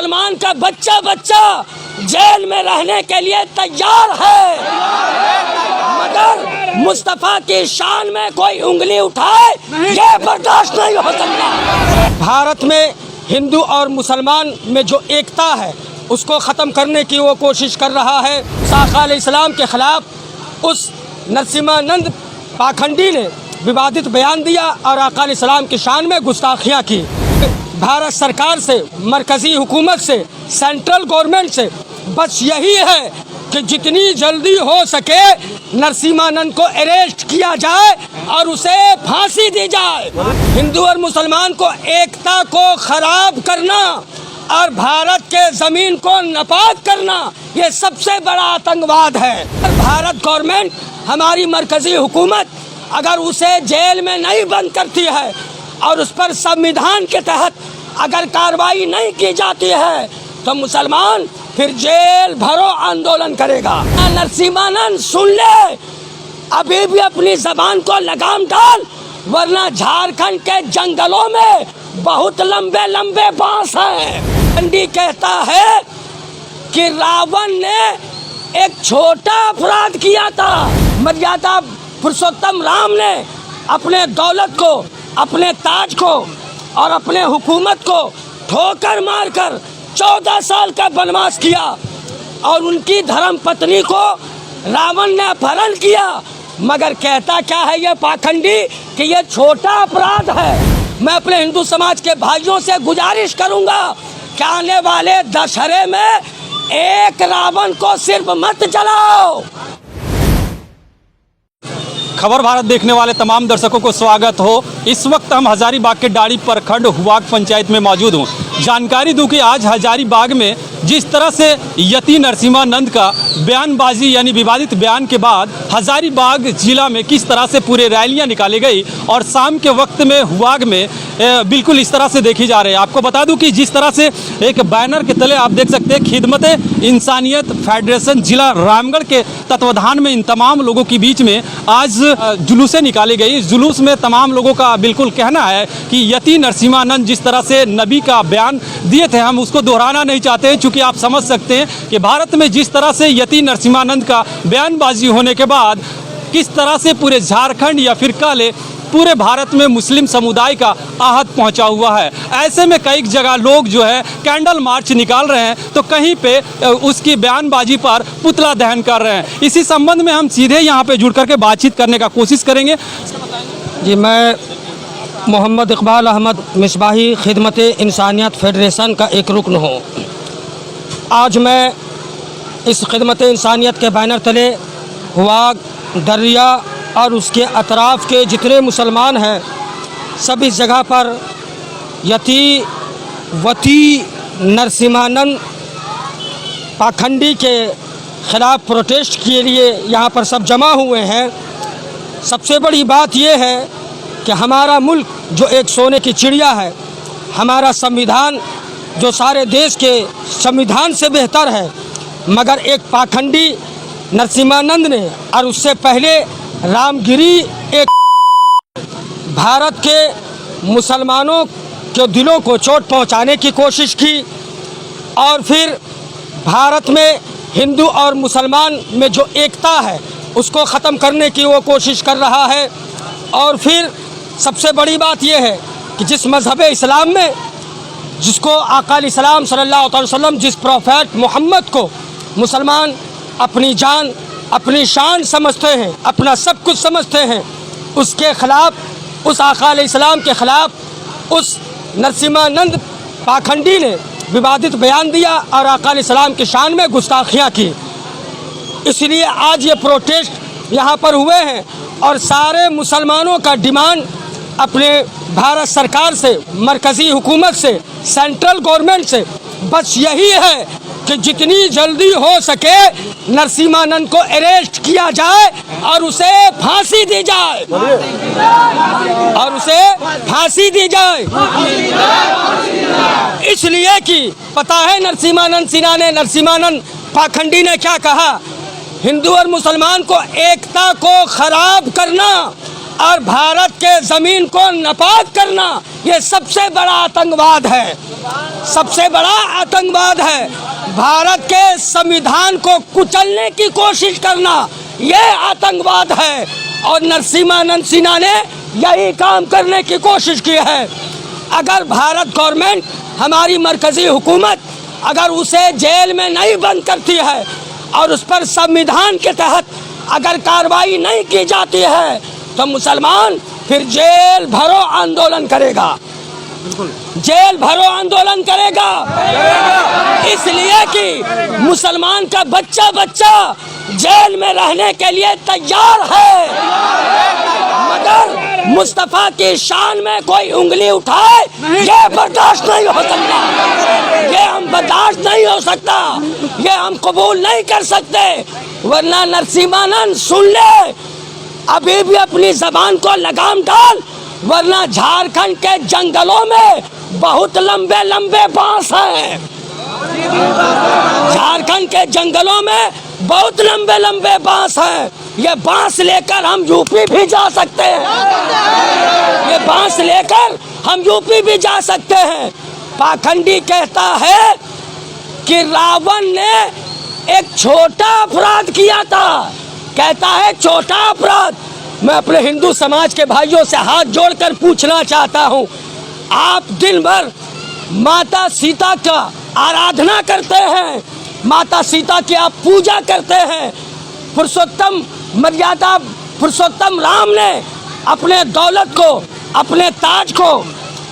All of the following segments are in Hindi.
मुसलमान का बच्चा बच्चा जेल में रहने के लिए तैयार है, मगर मुस्तफा की शान में कोई उंगली उठाए ये बर्दाश्त नहीं हो सकता। भारत में हिंदू और मुसलमान में जो एकता है उसको ख़त्म करने की वो कोशिश कर रहा है। आका अलैहिस्सलाम के ख़िलाफ़ उस नरसिम्हानंद पाखंडी ने विवादित बयान दिया और आका अलैहिस्सलाम की शान में गुस्ताखियाँ की। भारत सरकार से, मरकज़ी हुकूमत से, सेंट्रल गवर्नमेंट से बस यही है कि जितनी जल्दी हो सके नरसिम्हानंद को अरेस्ट किया जाए और उसे फांसी दी जाए। हिंदू और मुसलमान को एकता को ख़राब करना और भारत के ज़मीन को नापाक करना ये सबसे बड़ा आतंकवाद है। भारत गवर्नमेंट, हमारी मरकज़ी हुकूमत अगर उसे जेल में नहीं बंद करती है और उस पर संविधान के तहत अगर कार्रवाई नहीं की जाती है तो मुसलमान फिर जेल भरो आंदोलन करेगा। नरसिम्हानंद सुन ले, अभी भी अपनी जबान को लगाम डाल, वरना झारखंड के जंगलों में बहुत लंबे लंबे बांस हैं। गांधी कहता है कि रावण ने एक छोटा अपराध किया था, मर्यादा पुरुषोत्तम राम ने अपने दौलत को, अपने ताज को और अपने हुकूमत को ठोकर मारकर 14 साल का वनवास किया और उनकी धर्म पत्नी को रावण ने अपहरण किया। मगर कहता क्या है ये पाखंडी कि ये छोटा अपराध है। मैं अपने हिंदू समाज के भाइयों से गुजारिश करूंगा कि आने वाले दशहरे में एक रावण को सिर्फ मत जलाओ। खबर भारत देखने वाले तमाम दर्शकों को स्वागत हो। इस वक्त हम हजारीबाग के डाड़ी प्रखंड हुवाग पंचायत में मौजूद हूँ। जानकारी दूं कि आज हजारीबाग में जिस तरह से यति नरसिम्हानंद का बयानबाजी यानी विवादित बयान के बाद हजारीबाग जिला में किस तरह से पूरे रैलियां निकाली गई और शाम के वक्त में हुवाग में बिल्कुल इस तरह से देखी जा रही है। आपको बता दूं कि जिस तरह से एक बैनर के तले आप देख सकते हैं खिदमत इंसानियत फेडरेशन जिला रामगढ़ के तत्वाधान में इन तमाम लोगों के बीच में आज जुलूसें निकाली गई। इस जुलूस में तमाम लोगों का बिल्कुल कहना है कि यति नरसिम्हानंद जिस तरह से नबी का बयान दिए थे हम उसको दोहराना नहीं चाहते हैं, क्योंकि आप समझ सकते हैं कि भारत में जिस तरह से यति नरसिम्हानंद का बयानबाजी होने के बाद किस तरह से पूरे झारखंड या फिर काले पूरे भारत में मुस्लिम समुदाय का आहत पहुंचा हुआ है। ऐसे में कई जगह लोग जो है कैंडल मार्च निकाल रहे हैं तो कहीं पे उसकी बयानबाजी पर पुतला दहन कर रहे हैं। इसी संबंध में हम सीधे यहाँ पे जुड़ करके बातचीत करने का कोशिश करेंगे। जी, मैं मोहम्मद इकबाल अहमद मिसबाही खिदमत इंसानियत फेडरेशन का एक रुकन हूँ। आज मैं इस खिदमत इंसानियत के बैनर तले हुवाग, दरिया और उसके अतराफ़ के जितने मुसलमान हैं सब इस जगह पर यति नरसिम्हानंद पाखंडी के ख़िलाफ़ प्रोटेस्ट के लिए यहाँ पर सब जमा हुए हैं। सबसे बड़ी बात यह है कि हमारा मुल्क जो एक सोने की चिड़िया है, हमारा संविधान जो सारे देश के संविधान से बेहतर है, मगर एक पाखंडी नरसिम्हानंद ने और उससे पहले रामगिरी एक भारत के मुसलमानों के दिलों को चोट पहुंचाने की कोशिश की और फिर भारत में हिंदू और मुसलमान में जो एकता है उसको ख़त्म करने की वो कोशिश कर रहा है। और फिर सबसे बड़ी बात यह है कि जिस मज़हब इस्लाम में जिसको आका अलैहिस्सलाम सल्लल्लाहु अलैहि वसल्लम जिस प्रोफेट मोहम्मद को मुसलमान अपनी जान अपनी शान समझते हैं, अपना सब कुछ समझते हैं, उसके ख़िलाफ़, उस आका अलैहिस्सलाम के ख़िलाफ़ उस नरसिम्हानंद पाखंडी ने विवादित बयान दिया और आका अलैहिस्सलाम की शान में गुस्ताखियाँ की। इसलिए आज ये प्रोटेस्ट यहाँ पर हुए हैं और सारे मुसलमानों का डिमांड अपने भारत सरकार से, मरकज़ी हुकूमत से, सेंट्रल गवर्नमेंट से बस यही है कि जितनी जल्दी हो सके नरसिम्हानंद को अरेस्ट किया जाए और उसे फांसी दी जाए, इसलिए कि पता है नरसिम्हानंद पाखंडी ने क्या कहा, हिंदू और मुसलमान को एकता को ख़राब करना और भारत के ज़मीन को नापाक करना ये सबसे बड़ा आतंकवाद है, सबसे बड़ा आतंकवाद है। भारत के संविधान को कुचलने की कोशिश करना ये आतंकवाद है और नरसिम्हानंद सिन्हा ने यही काम करने की कोशिश की है। अगर भारत गवर्नमेंट, हमारी मरकज़ी हुकूमत अगर उसे जेल में नहीं बंद करती है और उस पर संविधान के तहत अगर कार्रवाई नहीं की जाती है तो मुसलमान फिर जेल भरो आंदोलन करेगा, जेल भरो आंदोलन करेगा। इसलिए कि मुसलमान का बच्चा बच्चा जेल में रहने के लिए तैयार है, मगर मुस्तफ़ा की शान में कोई उंगली उठाए ये बर्दाश्त नहीं हो सकता, ये हम बर्दाश्त नहीं हो सकता, ये हम कबूल नहीं कर सकते। वरना नरसिम्हानंद सुन ले, अभी भी अपनी जबान को लगाम डाल, वरना झारखंड के जंगलों में बहुत लंबे लंबे बांस हैं। झारखंड के जंगलों में बहुत लंबे लंबे बांस हैं। ये बांस लेकर हम यूपी भी जा सकते हैं, ये बांस लेकर हम यूपी भी जा सकते हैं। पाखंडी कहता है कि रावण ने एक छोटा अपराध किया था, कहता है छोटा अपराध। मैं अपने हिंदू समाज के भाइयों से हाथ जोड़कर पूछना चाहता हूँ, आप दिन भर माता सीता का आराधना करते हैं, माता सीता की आप पूजा करते हैं। पुरुषोत्तम मर्यादा पुरुषोत्तम राम ने अपने दौलत को, अपने ताज को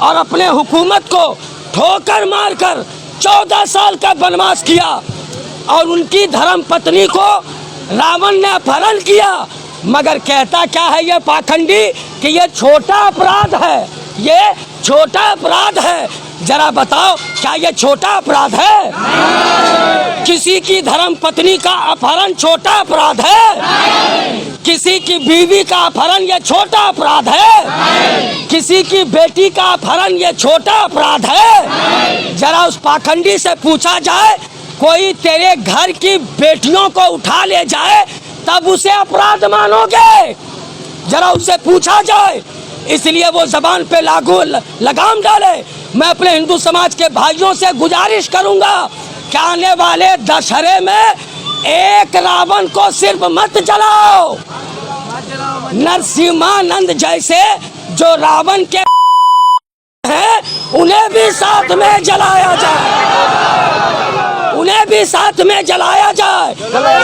और अपने हुकूमत को ठोकर मारकर 14 साल का वनवास किया और उनकी धर्म पत्नी को रावण ने अपहरण किया। मगर कहता क्या है ये पाखंडी कि ये छोटा अपराध है, ये छोटा अपराध है। जरा बताओ, क्या ये छोटा अपराध है? किसी की धर्म पत्नी का अपहरण छोटा अपराध है? किसी की बीवी का अपहरण ये छोटा अपराध है? किसी की बेटी का अपहरण ये छोटा अपराध है? जरा उस पाखंडी से पूछा जाए, कोई तेरे घर की बेटियों को उठा ले जाए तब उसे अपराध मानोगे? जरा उससे पूछा जाए, इसलिए वो जबान पे लगाम डाले। मैं अपने हिंदू समाज के भाइयों से गुजारिश करूंगा कि आने वाले दशहरे में एक रावण को सिर्फ मत जलाओ, नरसिम्हानंद जैसे जो रावण के हैं उन्हें भी साथ में जलाया जाए, उन्हें भी साथ में जलाया जाए।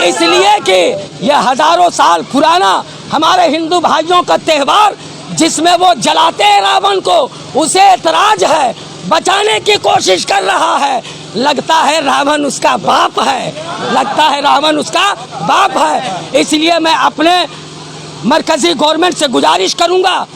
इसलिए कि यह हजारों साल पुराना हमारे हिंदू भाइयों का त्यौहार जिसमें वो जलाते हैं रावण को, उसे एतराज है, बचाने की कोशिश कर रहा है। लगता है रावण उसका बाप है, लगता है रावण उसका बाप है। इसलिए मैं अपने मरकजी गवर्नमेंट से गुजारिश करूंगा,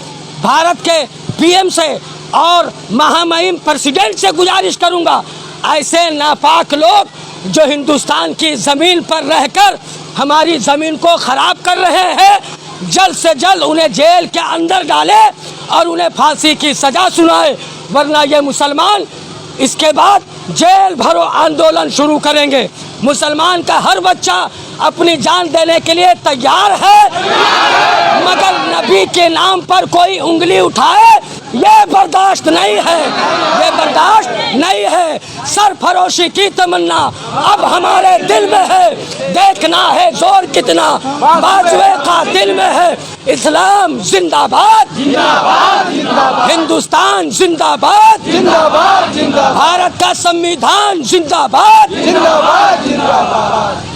भारत के पीएम से और महामहिम प्रेसिडेंट से गुजारिश करूंगा, ऐसे नापाक लोग जो हिंदुस्तान की ज़मीन पर रहकर हमारी ज़मीन को ख़राब कर रहे हैं, जल्द से जल्द उन्हें जेल के अंदर डाले और उन्हें फांसी की सज़ा सुनाए, वरना ये मुसलमान इसके बाद जेल भरो आंदोलन शुरू करेंगे। मुसलमान का हर बच्चा अपनी जान देने के लिए तैयार है, मगर नबी के नाम पर कोई उंगली उठाए ये बर्दाश्त नहीं है, ये बर्दाश्त नहीं है। सरफरोशी की तमन्ना अब हमारे दिल में है, देखना है जोर कितना बाजुए का दिल में है। इस्लाम जिंदाबाद, हिंदुस्तान जिंदाबाद, भारत का संविधान जिंदाबाद।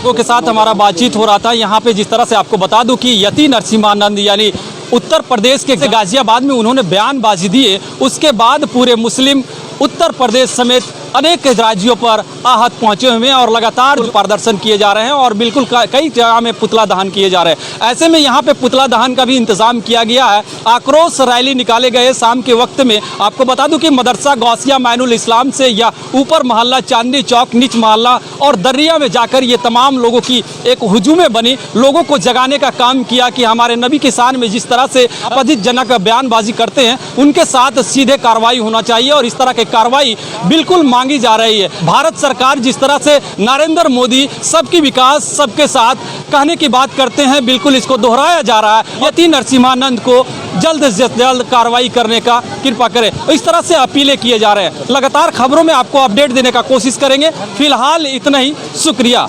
के साथ हमारा बातचीत हो रहा था। यहाँ पे जिस तरह से आपको बता दूं कि यति नरसिम्हानंद यानी उत्तर प्रदेश के गाजियाबाद में उन्होंने बयानबाजी दिए, उसके बाद पूरे मुस्लिम उत्तर प्रदेश समेत अनेक राज्यों पर आहत पहुंचे हुए हैं और लगातार प्रदर्शन किए जा रहे हैं और बिल्कुल कई जगह में पुतला दहन किए जा रहे हैं। ऐसे में यहाँ पे पुतला दहन का भी इंतजाम किया गया है। आक्रोश रैली निकाले गए शाम के वक्त में। आपको बता दूं कि मदरसा गौसिया माइनुल इस्लाम से या ऊपर मोहल्ला, चांदनी चौक, नीच मोहल्ला और दर्रिया में जाकर ये तमाम लोगों की एक हुजूमें बनी, लोगों को जगाने का काम किया कि हमारे नबी की शान में जिस तरह से आपत्तिजनक बयानबाजी करते हैं उनके साथ सीधे कार्रवाई होना चाहिए और इस तरह की कार्रवाई बिल्कुल मांगी जा रही है। भारत सरकार जिस तरह से नरेंद्र मोदी सबकी विकास सबके साथ कहने की बात करते हैं, बिल्कुल इसको दोहराया जा रहा है। यति नरसिम्हानंद को जल्द से जल्द कार्रवाई करने का कृपा करें। इस तरह से अपीलें किए जा रहे हैं। लगातार खबरों में आपको अपडेट देने का कोशिश करेंगे। फिलहाल इतना ही, शुक्रिया।